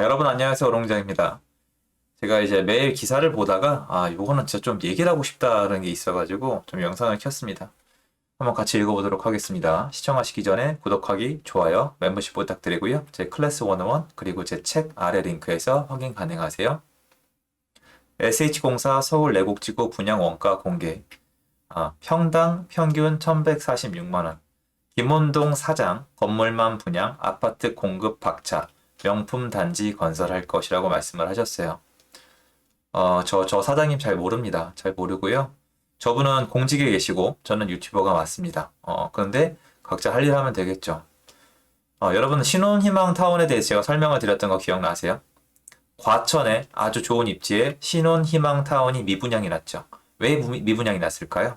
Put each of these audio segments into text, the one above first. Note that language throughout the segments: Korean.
여러분 안녕하세요. 오롱장입니다. 제가 이제 매일 기사를 보다가 요거는 진짜 좀 얘기를 하고 싶다는 게 있어가지고 좀 영상을 켰습니다. 한번 같이 읽어보도록 하겠습니다. 시청하시기 전에 구독하기, 좋아요, 멤버십 부탁드리고요. 제 클래스 101 그리고 제 책 아래 링크에서 확인 가능하세요. SH공사 서울 내곡지구 분양 원가 공개. 평당 평균 1146만원. 김원동 사장 건물만 분양 아파트 공급 박차. 명품 단지 건설할 것이라고 말씀을 하셨어요. 저 사장님 잘 모릅니다. 잘 모르고요. 저분은 공직에 계시고 저는 유튜버가 맞습니다. 그런데 각자 할 일 하면 되겠죠. 여러분 신혼희망타운에 대해서 제가 설명을 드렸던 거 기억나세요? 과천에 아주 좋은 입지에 신혼희망타운이 미분양이 났죠. 왜 미분양이 났을까요?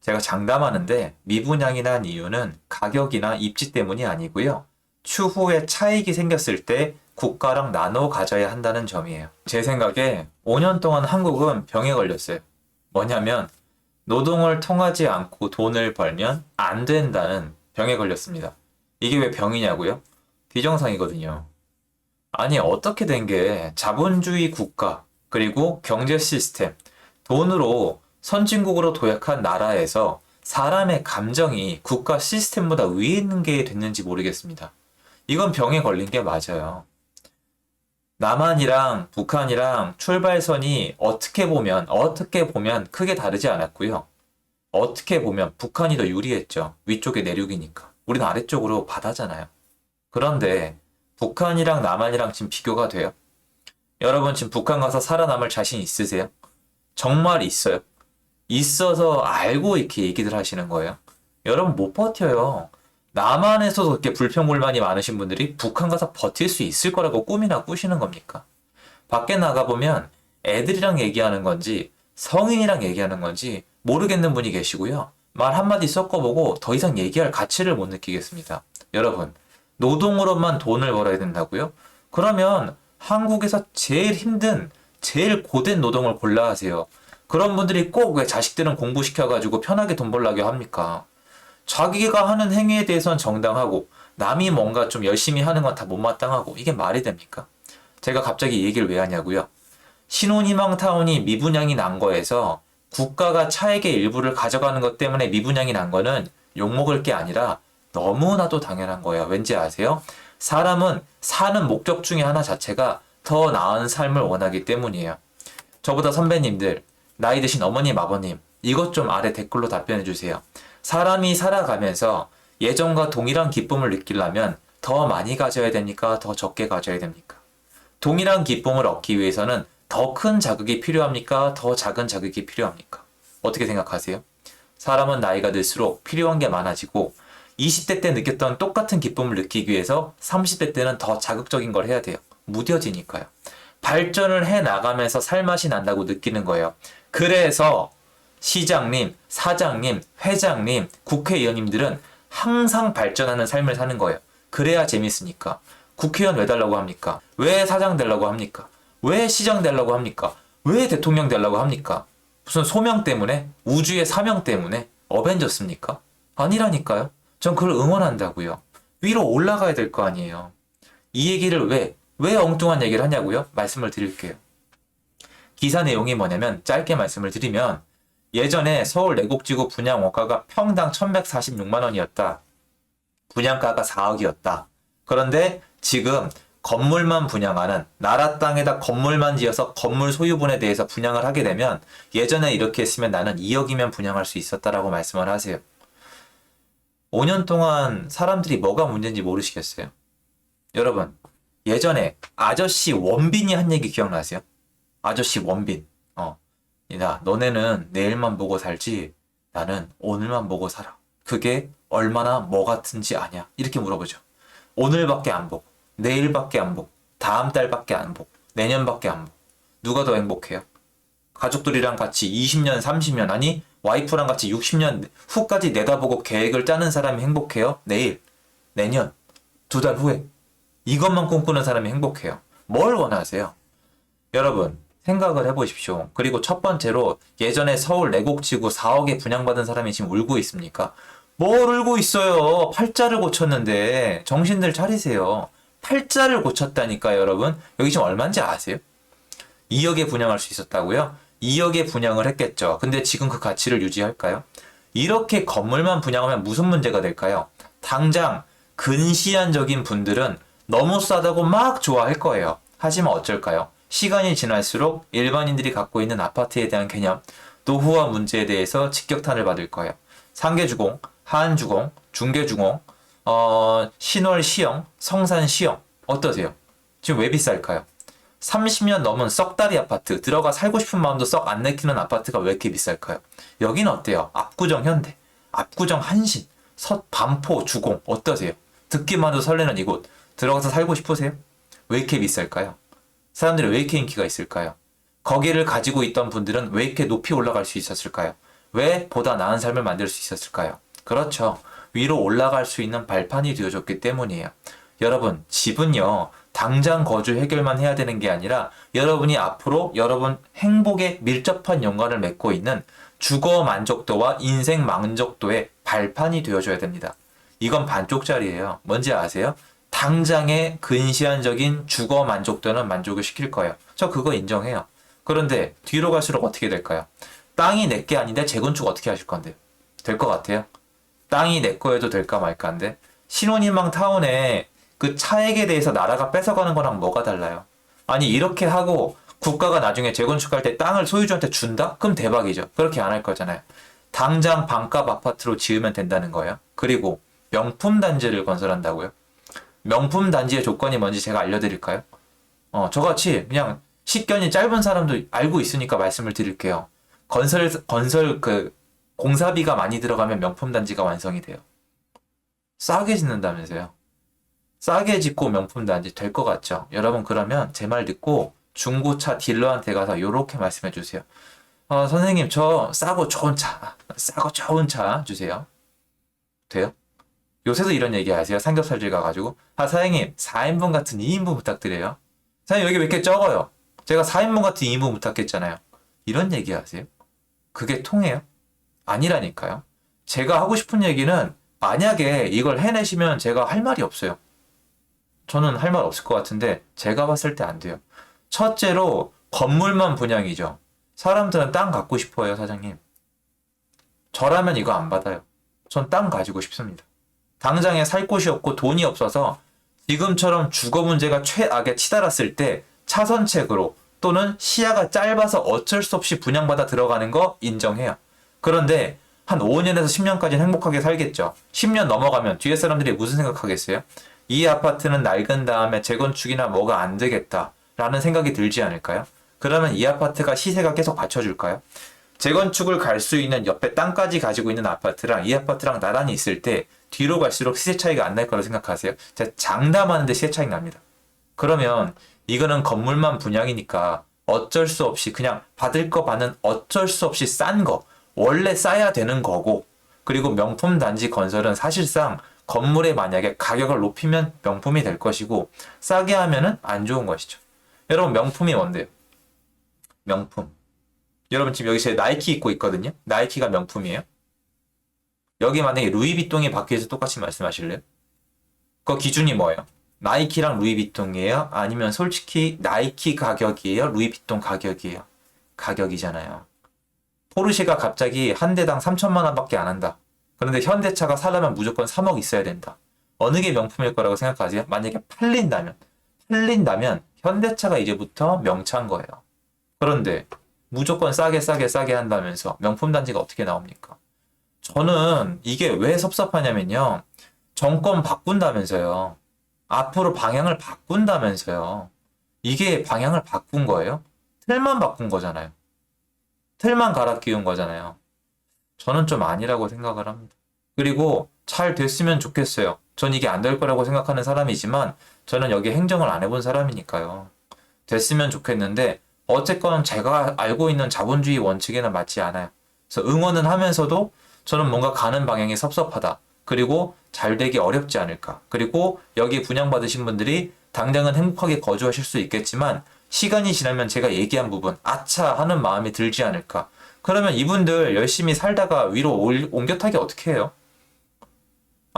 제가 장담하는데 미분양이 난 이유는 가격이나 입지 때문이 아니고요. 추후에 차익이 생겼을 때 국가랑 나눠 가져야 한다는 점이에요. 제 생각에 5년 동안 한국은 병에 걸렸어요. 뭐냐면 노동을 통하지 않고 돈을 벌면 안 된다는 병에 걸렸습니다. 이게 왜 병이냐고요? 비정상이거든요. 아니 어떻게 된 게 자본주의 국가 그리고 경제 시스템 돈으로 선진국으로 도약한 나라에서 사람의 감정이 국가 시스템보다 위에 있는 게 됐는지 모르겠습니다. 이건 병에 걸린 게 맞아요. 남한이랑 북한이랑 출발선이 어떻게 보면 크게 다르지 않았고요. 어떻게 보면 북한이 더 유리했죠. 위쪽에 내륙이니까. 우리는 아래쪽으로 바다잖아요. 그런데 북한이랑 남한이랑 지금 비교가 돼요. 여러분 지금 북한 가서 살아남을 자신 있으세요? 정말 있어요. 있어서 알고 이렇게 얘기들 하시는 거예요. 여러분 못 버텨요. 남한에서도 그렇게 불평불만이 많으신 분들이 북한 가서 버틸 수 있을 거라고 꿈이나 꾸시는 겁니까? 밖에 나가보면 애들이랑 얘기하는 건지 성인이랑 얘기하는 건지 모르겠는 분이 계시고요. 말 한마디 섞어보고 더 이상 얘기할 가치를 못 느끼겠습니다. 여러분, 노동으로만 돈을 벌어야 된다고요? 그러면 한국에서 제일 힘든, 제일 고된 노동을 골라 하세요. 그런 분들이 꼭 왜 자식들은 공부시켜가지고 편하게 돈 벌라고 합니까? 자기가 하는 행위에 대해서는 정당하고 남이 뭔가 좀 열심히 하는 건 다 못마땅하고 이게 말이 됩니까? 제가 갑자기 이 얘기를 왜 하냐고요? 신혼희망타운이 미분양이 난 거에서 국가가 차액의 일부를 가져가는 것 때문에 미분양이 난 거는 욕먹을 게 아니라 너무나도 당연한 거예요. 왠지 아세요? 사람은 사는 목적 중에 하나 자체가 더 나은 삶을 원하기 때문이에요. 저보다 선배님들, 나이 드신 어머님, 아버님, 이것 좀 아래 댓글로 답변해 주세요. 사람이 살아가면서 예전과 동일한 기쁨을 느끼려면 더 많이 가져야 됩니까? 더 적게 가져야 됩니까? 동일한 기쁨을 얻기 위해서는 더 큰 자극이 필요합니까? 더 작은 자극이 필요합니까? 어떻게 생각하세요? 사람은 나이가 들수록 필요한 게 많아지고 20대 때 느꼈던 똑같은 기쁨을 느끼기 위해서 30대 때는 더 자극적인 걸 해야 돼요. 무뎌지니까요. 발전을 해 나가면서 살맛이 난다고 느끼는 거예요. 그래서 시장님, 사장님, 회장님, 국회의원님들은 항상 발전하는 삶을 사는 거예요. 그래야 재밌으니까. 국회의원 왜 달라고 합니까? 왜 사장 되려고 합니까? 왜 시장 되려고 합니까? 왜 대통령 되려고 합니까? 무슨 소명 때문에? 우주의 사명 때문에? 어벤져스입니까? 아니라니까요. 전 그걸 응원한다고요. 위로 올라가야 될 거 아니에요. 이 얘기를 왜 엉뚱한 얘기를 하냐고요? 말씀을 드릴게요. 기사 내용이 뭐냐면 짧게 말씀을 드리면 예전에 서울 내곡지구 분양 원가가 평당 1146만 원이었다. 분양가가 4억이었다. 그런데 지금 건물만 분양하는 나라 땅에다 건물만 지어서 건물 소유분에 대해서 분양을 하게 되면 예전에 이렇게 했으면 나는 2억이면 분양할 수 있었다라고 말씀을 하세요. 5년 동안 사람들이 뭐가 문제인지 모르시겠어요? 여러분, 예전에 아저씨 원빈이 한 얘기 기억나세요? 아저씨 원빈. 야, 너네는 내일만 보고 살지 나는 오늘만 보고 살아. 그게 얼마나 뭐 같은지 아냐? 이렇게 물어보죠. 오늘밖에 안 보고, 내일밖에 안 보고, 다음 달밖에 안 보고, 내년밖에 안 보고. 누가 더 행복해요? 가족들이랑 같이 20년, 30년, 아니 와이프랑 같이 60년 후까지 내다보고 계획을 짜는 사람이 행복해요? 내일, 내년, 2달 후에. 이것만 꿈꾸는 사람이 행복해요. 뭘 원하세요? 여러분, 생각을 해보십시오. 그리고 첫 번째로 예전에 서울 내곡지구 4억에 분양받은 사람이 지금 울고 있습니까? 뭘 울고 있어요. 팔자를 고쳤는데 정신들 차리세요. 팔자를 고쳤다니까요, 여러분. 여기 지금 얼마인지 아세요? 2억에 분양할 수 있었다고요? 2억에 분양을 했겠죠. 근데 지금 그 가치를 유지할까요? 이렇게 건물만 분양하면 무슨 문제가 될까요? 당장 근시안적인 분들은 너무 싸다고 막 좋아할 거예요. 하지만 어쩔까요? 시간이 지날수록 일반인들이 갖고 있는 아파트에 대한 개념, 노후화 문제에 대해서 직격탄을 받을 거예요. 상계주공, 하안주공, 중계주공, 신월시형, 성산시형 어떠세요? 지금 왜 비쌀까요? 30년 넘은 썩다리 아파트, 들어가 살고 싶은 마음도 썩 안 내키는 아파트가 왜 이렇게 비쌀까요? 여긴 어때요? 압구정 현대, 압구정 한신, 반포 주공 어떠세요? 듣기만 해도 설레는 이곳 들어가서 살고 싶으세요? 왜 이렇게 비쌀까요? 사람들이 왜 이렇게 인기가 있을까요? 거기를 가지고 있던 분들은 왜 이렇게 높이 올라갈 수 있었을까요? 왜 보다 나은 삶을 만들 수 있었을까요? 그렇죠. 위로 올라갈 수 있는 발판이 되어줬기 때문이에요. 여러분, 집은요, 당장 거주 해결만 해야 되는 게 아니라 여러분이 앞으로 여러분 행복에 밀접한 연관을 맺고 있는 주거 만족도와 인생 만족도의 발판이 되어줘야 됩니다. 이건 반쪽짜리예요. 뭔지 아세요? 당장의 근시안적인 주거 만족도는 만족을 시킬 거예요. 저 그거 인정해요. 그런데 뒤로 갈수록 어떻게 될까요? 땅이 내 게 아닌데 재건축 어떻게 하실 건데요? 될 것 같아요? 땅이 내 거여도 될까 말까인데 신혼희망 타운에 그 차액에 대해서 나라가 뺏어가는 거랑 뭐가 달라요? 아니 이렇게 하고 국가가 나중에 재건축할 때 땅을 소유주한테 준다? 그럼 대박이죠. 그렇게 안 할 거잖아요. 당장 반값 아파트로 지으면 된다는 거예요. 그리고 명품 단지를 건설한다고요? 명품 단지의 조건이 뭔지 제가 알려드릴까요? 저같이 그냥 식견이 짧은 사람도 알고 있으니까 말씀을 드릴게요. 건설 공사비가 많이 들어가면 명품 단지가 완성이 돼요. 싸게 짓는다면서요. 싸게 짓고 명품 단지 될 것 같죠? 여러분 그러면 제 말 듣고 중고차 딜러한테 가서 요렇게 말씀해 주세요. 선생님 저 싸고 좋은 차 주세요. 돼요? 요새도 이런 얘기 하세요. 삼겹살집 가가지고 사장님 4인분 같은 2인분 부탁드려요. 사장님 여기 왜 이렇게 적어요? 제가 4인분 같은 2인분 부탁했잖아요. 이런 얘기 하세요? 그게 통해요? 아니라니까요. 제가 하고 싶은 얘기는 만약에 이걸 해내시면 제가 할 말이 없어요. 저는 할 말 없을 것 같은데 제가 봤을 때 안 돼요. 첫째로 건물만 분양이죠. 사람들은 땅 갖고 싶어요, 사장님. 저라면 이거 안 받아요. 전 땅 가지고 싶습니다. 당장에 살 곳이 없고 돈이 없어서 지금처럼 주거 문제가 최악에 치달았을 때 차선책으로 또는 시야가 짧아서 어쩔 수 없이 분양받아 들어가는 거 인정해요. 그런데 한 5년에서 10년까지는 행복하게 살겠죠. 10년 넘어가면 뒤에 사람들이 무슨 생각하겠어요? 이 아파트는 낡은 다음에 재건축이나 뭐가 안 되겠다 라는 생각이 들지 않을까요? 그러면 이 아파트가 시세가 계속 받쳐줄까요? 재건축을 갈 수 있는 옆에 땅까지 가지고 있는 아파트랑 이 아파트랑 나란히 있을 때 뒤로 갈수록 시세 차이가 안 날 거라고 생각하세요? 제가 장담하는데 시세 차이 납니다. 그러면 이거는 건물만 분양이니까 어쩔 수 없이 그냥 받을 거 받는 어쩔 수 없이 싼 거 원래 싸야 되는 거고 그리고 명품 단지 건설은 사실상 건물에 만약에 가격을 높이면 명품이 될 것이고 싸게 하면은 안 좋은 것이죠. 여러분 명품이 뭔데요? 명품. 여러분 지금 여기 제 나이키 입고 있거든요. 나이키가 명품이에요? 여기 만약에 루이비통이 바뀌어서 똑같이 말씀하실래요? 그 기준이 뭐예요? 나이키랑 루이비통이에요? 아니면 솔직히 나이키 가격이에요? 루이비통 가격이에요? 가격이잖아요. 포르쉐가 갑자기 한 대당 3천만 원밖에 안 한다. 그런데 현대차가 사려면 무조건 3억 있어야 된다. 어느 게 명품일 거라고 생각하세요? 만약에 팔린다면 현대차가 이제부터 명차인 거예요. 그런데 무조건 싸게 한다면서 명품 단지가 어떻게 나옵니까? 저는 이게 왜 섭섭하냐면요. 정권 바꾼다면서요. 앞으로 방향을 바꾼다면서요. 이게 방향을 바꾼 거예요? 틀만 바꾼 거잖아요. 틀만 갈아 끼운 거잖아요. 저는 좀 아니라고 생각을 합니다. 그리고 잘 됐으면 좋겠어요. 전 이게 안 될 거라고 생각하는 사람이지만 저는 여기 행정을 안 해본 사람이니까요. 됐으면 좋겠는데 어쨌건 제가 알고 있는 자본주의 원칙에는 맞지 않아요. 그래서 응원은 하면서도 저는 뭔가 가는 방향이 섭섭하다. 그리고 잘 되기 어렵지 않을까. 그리고 여기 분양받으신 분들이 당장은 행복하게 거주하실 수 있겠지만 시간이 지나면 제가 얘기한 부분 아차 하는 마음이 들지 않을까. 그러면 이분들 열심히 살다가 위로 옮겨 타기 어떻게 해요?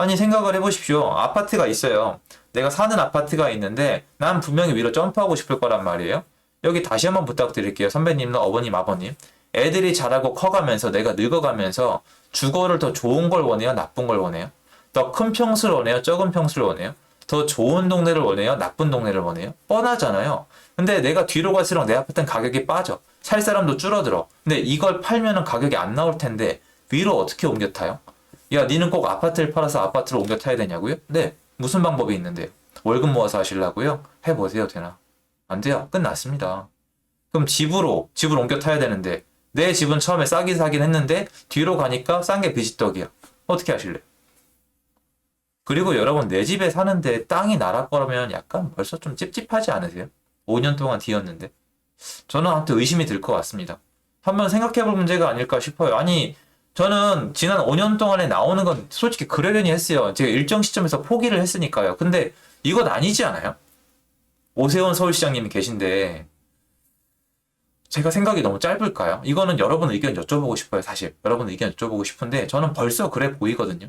아니, 생각을 해보십시오. 아파트가 있어요. 내가 사는 아파트가 있는데, 난 분명히 위로 점프하고 싶을 거란 말이에요. 여기 다시 한번 부탁드릴게요. 선배님, 어머님, 아버님. 애들이 자라고 커가면서 내가 늙어가면서 주거를 더 좋은 걸 원해요? 나쁜 걸 원해요? 더 큰 평수를 원해요? 적은 평수를 원해요? 더 좋은 동네를 원해요? 나쁜 동네를 원해요? 뻔하잖아요. 근데 내가 뒤로 갈수록 내 아파트는 가격이 빠져. 살 사람도 줄어들어. 근데 이걸 팔면은 가격이 안 나올 텐데 위로 어떻게 옮겨 타요? 야, 니는 꼭 아파트를 팔아서 아파트를 옮겨 타야 되냐고요? 네. 무슨 방법이 있는데요? 월급 모아서 하시려고요? 해보세요, 되나? 안 돼요. 끝났습니다. 그럼 집을 옮겨 타야 되는데 내 집은 처음에 싸게 사긴 했는데 뒤로 가니까 싼 게 비지떡이야. 어떻게 하실래요? 그리고 여러분 내 집에 사는데 땅이 나라 거라면 약간 벌써 좀 찝찝하지 않으세요? 5년 동안 뒤였는데. 저는 한테 의심이 들 것 같습니다. 한번 생각해 볼 문제가 아닐까 싶어요. 아니, 저는 지난 5년 동안에 나오는 건 솔직히 그러려니 했어요. 제가 일정 시점에서 포기를 했으니까요. 근데 이건 아니지 않아요? 오세훈 서울시장님이 계신데 제가 생각이 너무 짧을까요? 이거는 여러분 의견 여쭤보고 싶어요, 사실. 여러분 의견 여쭤보고 싶은데 저는 벌써 그래 보이거든요.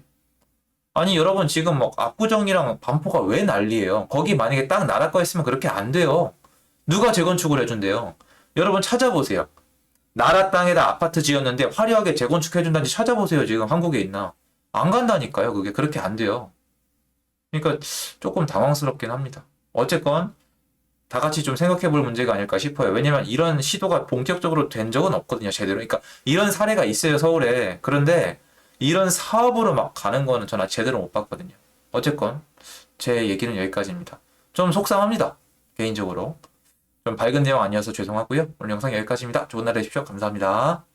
아니, 여러분 지금 막 압구정이랑 반포가 왜 난리예요? 거기 만약에 딱 나라 거 했으면 그렇게 안 돼요. 누가 재건축을 해준대요? 여러분 찾아보세요. 나라 땅에다 아파트 지었는데 화려하게 재건축해준다는지 찾아보세요. 지금 한국에 있나? 안 간다니까요. 그게 그렇게 안 돼요. 그러니까 조금 당황스럽긴 합니다. 어쨌건 다 같이 좀 생각해 볼 문제가 아닐까 싶어요. 왜냐면 이런 시도가 본격적으로 된 적은 없거든요. 제대로. 그러니까 이런 사례가 있어요. 서울에. 그런데 이런 사업으로 막 가는 거는 저는 제대로 못 봤거든요. 어쨌건 제 얘기는 여기까지입니다. 좀 속상합니다. 개인적으로. 좀 밝은 내용 아니어서 죄송하고요. 오늘 영상 여기까지입니다. 좋은 날 되십시오. 감사합니다.